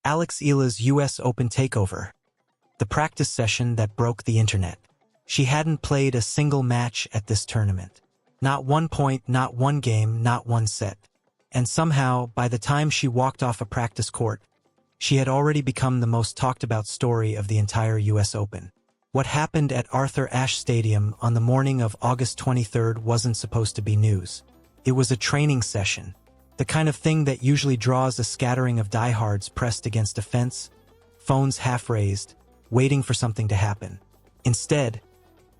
Eala's US Open takeover. The practice session that broke the internet. She hadn't played a single match at this tournament. Not one point, not one game, not one set. And somehow, by the time she walked off a practice court, she had already become the most talked about story of the entire US Open. What happened at Arthur Ashe Stadium on the morning of August 23rd wasn't supposed to be news. It was a training session. The kind of thing that usually draws a scattering of diehards pressed against a fence, phones half raised, waiting for something to happen. Instead,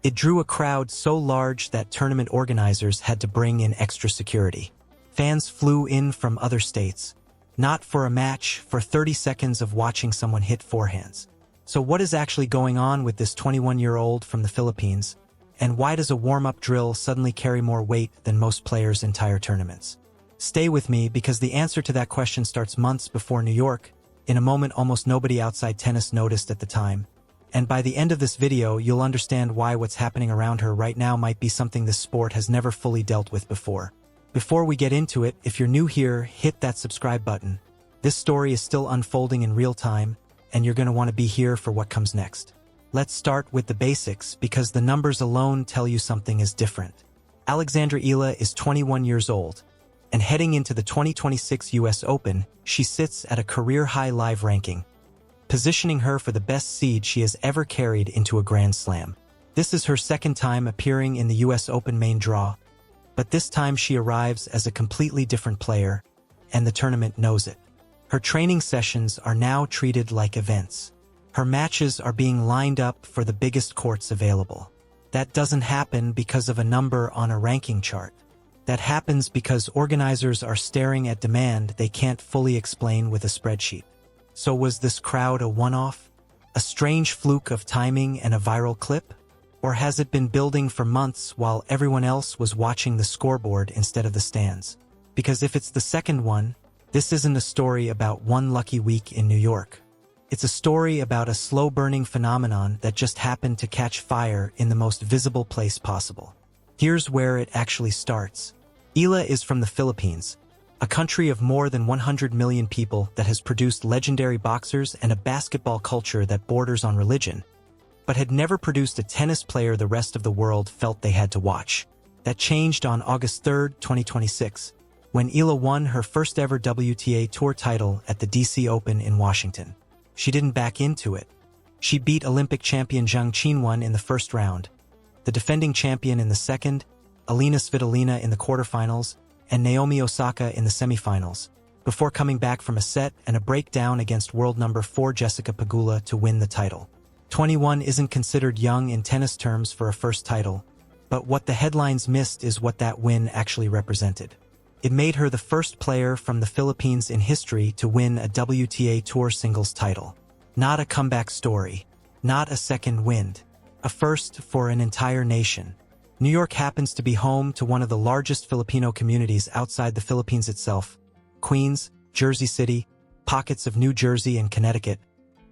it drew a crowd so large that tournament organizers had to bring in extra security. Fans flew in from other states, not for a match, for 30 seconds of watching someone hit forehands. So what is actually going on with this 21-year-old from the Philippines, and why does a warm-up drill suddenly carry more weight than most players' entire tournaments? Stay with me, because the answer to that question starts months before New York, in a moment almost nobody outside tennis noticed at the time. And by the end of this video, you'll understand why what's happening around her right now might be something this sport has never fully dealt with before. Before we get into it, if you're new here, hit that subscribe button. This story is still unfolding in real time, and you're going to want to be here for what comes next. Let's start with the basics, because the numbers alone tell you something is different. Eala is 21 years old, and heading into the 2026 US Open, she sits at a career-high live ranking, positioning her for the best seed she has ever carried into a Grand Slam. This is her second time appearing in the US Open main draw, but this time she arrives as a completely different player, and the tournament knows it. Her training sessions are now treated like events. Her matches are being lined up for the biggest courts available. That doesn't happen because of a number on a ranking chart. That happens because organizers are staring at demand they can't fully explain with a spreadsheet. So was this crowd a one-off? A strange fluke of timing and a viral clip? Or has it been building for months while everyone else was watching the scoreboard instead of the stands? Because if it's the second one, this isn't a story about one lucky week in New York. It's a story about a slow-burning phenomenon that just happened to catch fire in the most visible place possible. Here's where it actually starts. Eala is from the Philippines, a country of more than 100 million people that has produced legendary boxers and a basketball culture that borders on religion, but had never produced a tennis player the rest of the world felt they had to watch. That changed on August 3, 2026, when Eala won her first ever WTA Tour title at the DC Open in Washington. She didn't back into it. She beat Olympic champion Zhang Qinwen in the first round, the defending champion in the second, Alina Svitolina in the quarterfinals, and Naomi Osaka in the semifinals, before coming back from a set and a breakdown against world number 4 Jessica Pegula to win the title. 21 isn't considered young in tennis terms for a first title, but what the headlines missed is what that win actually represented. It made her the first player from the Philippines in history to win a WTA Tour singles title. Not a comeback story, not a second wind, a first for an entire nation. New York happens to be home to one of the largest Filipino communities outside the Philippines itself. Queens, Jersey City, pockets of New Jersey and Connecticut,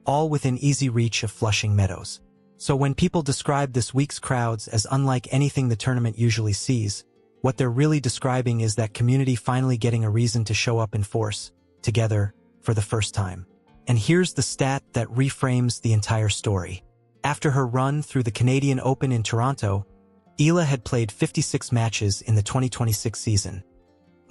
all within easy reach of Flushing Meadows. So when people describe this week's crowds as unlike anything the tournament usually sees, what they're really describing is that community finally getting a reason to show up in force, together, for the first time. And here's the stat that reframes the entire story. After her run through the Canadian Open in Toronto, Eala had played 56 matches in the 2026 season.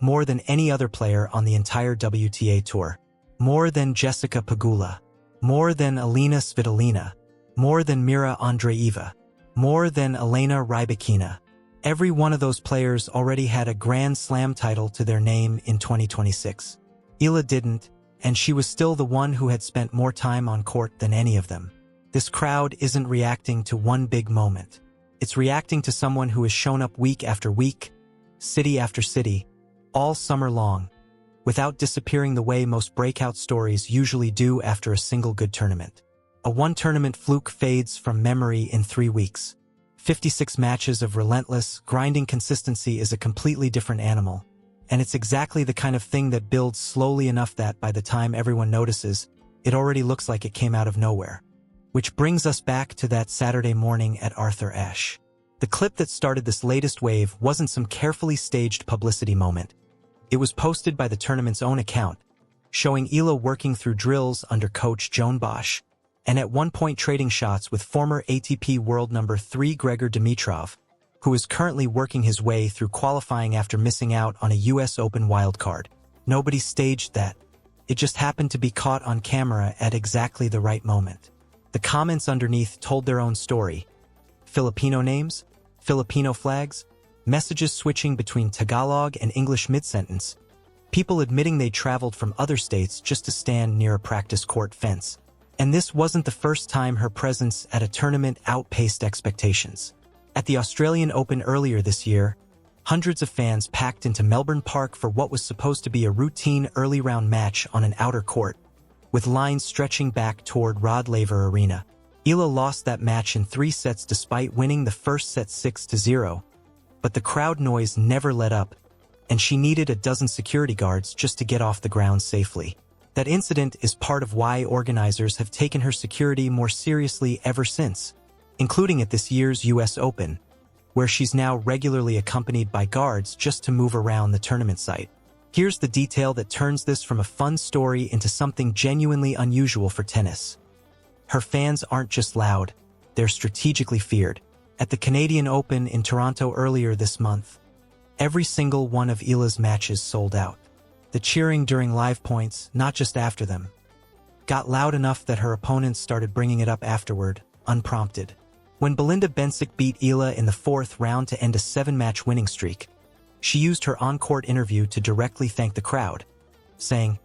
More than any other player on the entire WTA Tour. More than Jessica Pegula. More than Alina Svitolina. More than Mira Andreeva. More than Elena Rybakina. Every one of those players already had a Grand Slam title to their name in 2026. Eala didn't, and she was still the one who had spent more time on court than any of them. This crowd isn't reacting to one big moment. It's reacting to someone who has shown up week after week, city after city, all summer long, without disappearing the way most breakout stories usually do after a single good tournament. A one-tournament fluke fades from memory in 3 weeks. 56 matches of relentless, grinding consistency is a completely different animal, and it's exactly the kind of thing that builds slowly enough that by the time everyone notices, it already looks like it came out of nowhere. Which brings us back to that Saturday morning at Arthur Ashe. The clip that started this latest wave wasn't some carefully staged publicity moment. It was posted by the tournament's own account, showing Eala working through drills under coach Joan Bosch, and at one point trading shots with former ATP World number 3 Gregor Dimitrov, who is currently working his way through qualifying after missing out on a US Open wildcard. Nobody staged that. It just happened to be caught on camera at exactly the right moment. The comments underneath told their own story. Filipino names, Filipino flags, messages switching between Tagalog and English mid-sentence, people admitting they traveled from other states just to stand near a practice court fence. And this wasn't the first time her presence at a tournament outpaced expectations. At the Australian Open earlier this year, hundreds of fans packed into Melbourne Park for what was supposed to be a routine early round match on an outer court, with lines stretching back toward Rod Laver Arena. Eala lost that match in 3 sets despite winning the first set 6-0, but the crowd noise never let up, and she needed a dozen security guards just to get off the ground safely. That incident is part of why organizers have taken her security more seriously ever since, including at this year's US Open, where she's now regularly accompanied by guards just to move around the tournament site. Here's the detail that turns this from a fun story into something genuinely unusual for tennis. Her fans aren't just loud, they're strategically feared. At the Canadian Open in Toronto earlier this month, every single one of Eala's matches sold out. The cheering during live points, not just after them, got loud enough that her opponents started bringing it up afterward, unprompted. When Belinda Bencic beat Eala in the 4th round to end a 7-match winning streak, she used her on-court interview to directly thank the crowd, saying,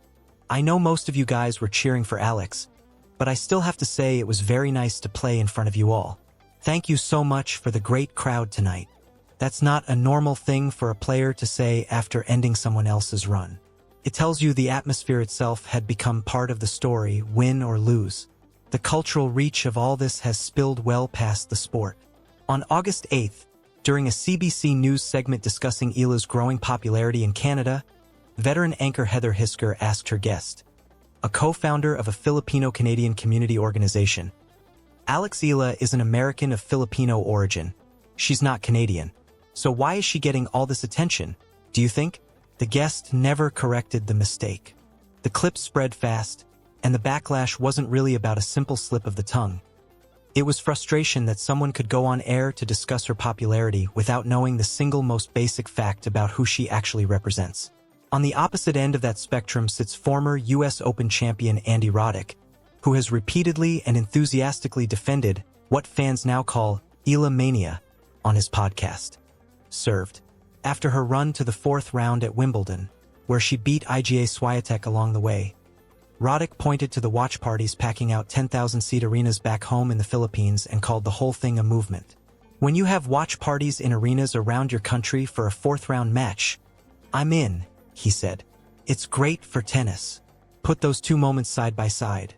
"I know most of you guys were cheering for Alex, but I still have to say it was very nice to play in front of you all. Thank you so much for the great crowd tonight." That's not a normal thing for a player to say after ending someone else's run. It tells you the atmosphere itself had become part of the story, win or lose. The cultural reach of all this has spilled well past the sport. On August 8th, during a CBC News segment discussing Eala's growing popularity in Canada, veteran anchor Heather Hisker asked her guest, a co-founder of a Filipino-Canadian community organization, "Alex Eala is an American of Filipino origin. She's not Canadian. So why is she getting all this attention, do you think?" The guest never corrected the mistake. The clip spread fast, and the backlash wasn't really about a simple slip of the tongue. It was frustration that someone could go on air to discuss her popularity without knowing the single most basic fact about who she actually represents. On the opposite end of that spectrum sits former US Open champion Andy Roddick, who has repeatedly and enthusiastically defended what fans now call Eala Mania on his podcast. Served. After her run to the 4th round at Wimbledon, where she beat Iga Swiatek along the way, Roddick pointed to the watch parties packing out 10,000-seat arenas back home in the Philippines and called the whole thing a movement. When you have watch parties in arenas around your country for a 4th-round match, I'm in, he said. It's great for tennis. Put those 2 moments side by side.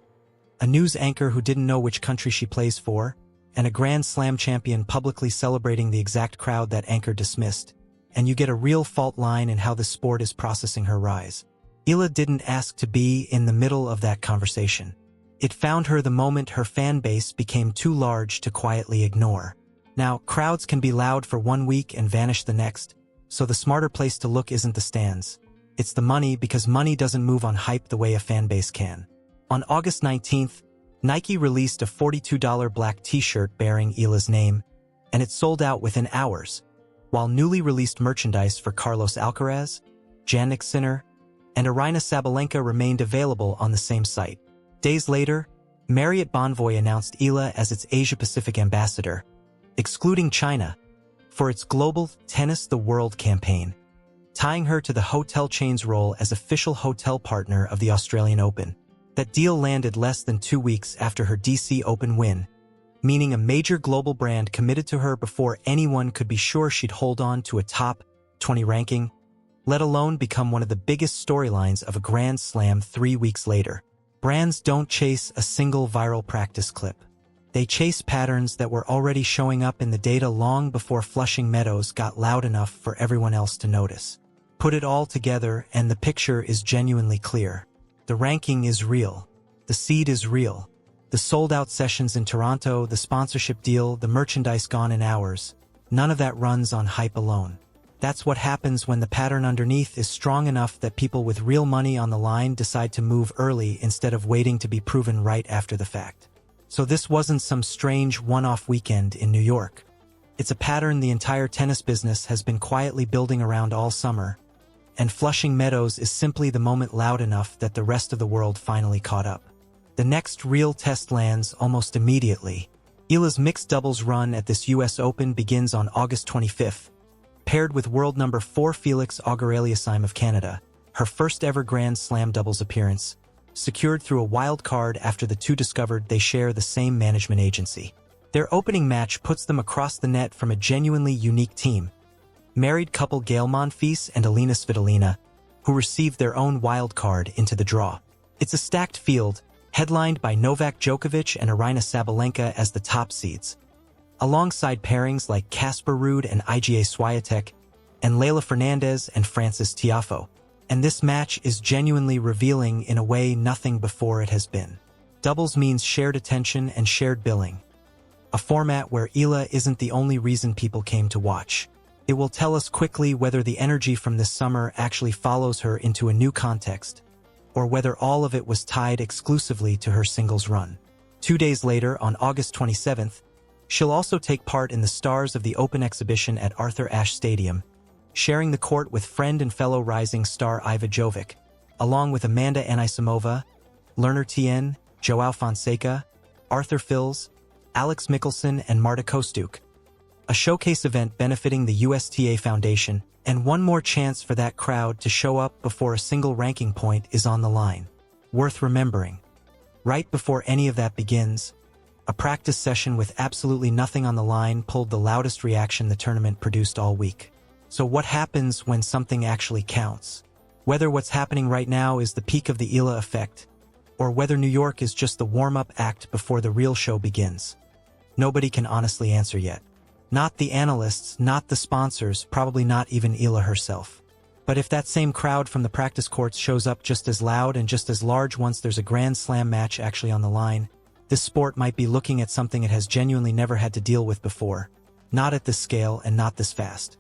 A news anchor who didn't know which country she plays for, and a Grand Slam champion publicly celebrating the exact crowd that anchor dismissed, and you get a real fault line in how the sport is processing her rise. Eala didn't ask to be in the middle of that conversation. It found her the moment her fan base became too large to quietly ignore. Now, crowds can be loud for 1 week and vanish the next, so the smarter place to look isn't the stands. It's the money, because money doesn't move on hype the way a fan base can. On August 19th, Nike released a $42 black t-shirt bearing Eala's name, and it sold out within hours, while newly released merchandise for Carlos Alcaraz, Jannik Sinner, and Aryna Sabalenka remained available on the same site. Days later, Marriott Bonvoy announced Eala as its Asia-Pacific ambassador, excluding China, for its global Tennis the World campaign, tying her to the hotel chain's role as official hotel partner of the Australian Open. That deal landed less than 2 weeks after her DC Open win, meaning a major global brand committed to her before anyone could be sure she'd hold on to a top 20 ranking, let alone become one of the biggest storylines of a Grand Slam 3 weeks later. Brands don't chase a single viral practice clip. They chase patterns that were already showing up in the data long before Flushing Meadows got loud enough for everyone else to notice. Put it all together and the picture is genuinely clear. The ranking is real. The seed is real. The sold-out sessions in Toronto, the sponsorship deal, the merchandise gone in hours. None of that runs on hype alone. That's what happens when the pattern underneath is strong enough that people with real money on the line decide to move early instead of waiting to be proven right after the fact. So this wasn't some strange one-off weekend in New York. It's a pattern the entire tennis business has been quietly building around all summer, and Flushing Meadows is simply the moment loud enough that the rest of the world finally caught up. The next real test lands almost immediately. Eala's mixed doubles run at this US Open begins on August 25th, paired with world number 4 Felix Auger-Aliassime of Canada, her first ever Grand Slam doubles appearance, secured through a wild card after the two discovered they share the same management agency. Their opening match puts them across the net from a genuinely unique team, married couple Gael Monfils and Alina Svitolina, who received their own wild card into the draw. It's a stacked field, headlined by Novak Djokovic and Aryna Sabalenka as the top seeds, alongside pairings like Casper Ruud and Iga Swiatek, and Leylah Fernandez and Frances Tiafoe. And this match is genuinely revealing in a way nothing before it has been. Doubles means shared attention and shared billing, a format where Eala isn't the only reason people came to watch. It will tell us quickly whether the energy from this summer actually follows her into a new context, or whether all of it was tied exclusively to her singles run. 2 days later, on August 27th, she'll also take part in the Stars of the Open exhibition at Arthur Ashe Stadium, sharing the court with friend and fellow rising star Iva Jovic, along with Amanda Anisimova, Lerner Tien, Joao Fonseca, Arthur Fils, Alex Michelsen, and Marta Kostyuk. A showcase event benefiting the USTA Foundation, and one more chance for that crowd to show up before a single ranking point is on the line. Worth remembering. Right before any of that begins, a practice session with absolutely nothing on the line pulled the loudest reaction the tournament produced all week. So what happens when something actually counts? Whether what's happening right now is the peak of the Eala effect, or whether New York is just the warm-up act before the real show begins, nobody can honestly answer yet. Not the analysts, not the sponsors, probably not even Eala herself. But if that same crowd from the practice courts shows up just as loud and just as large once there's a Grand Slam match actually on the line, this sport might be looking at something it has genuinely never had to deal with before. Not at this scale and not this fast.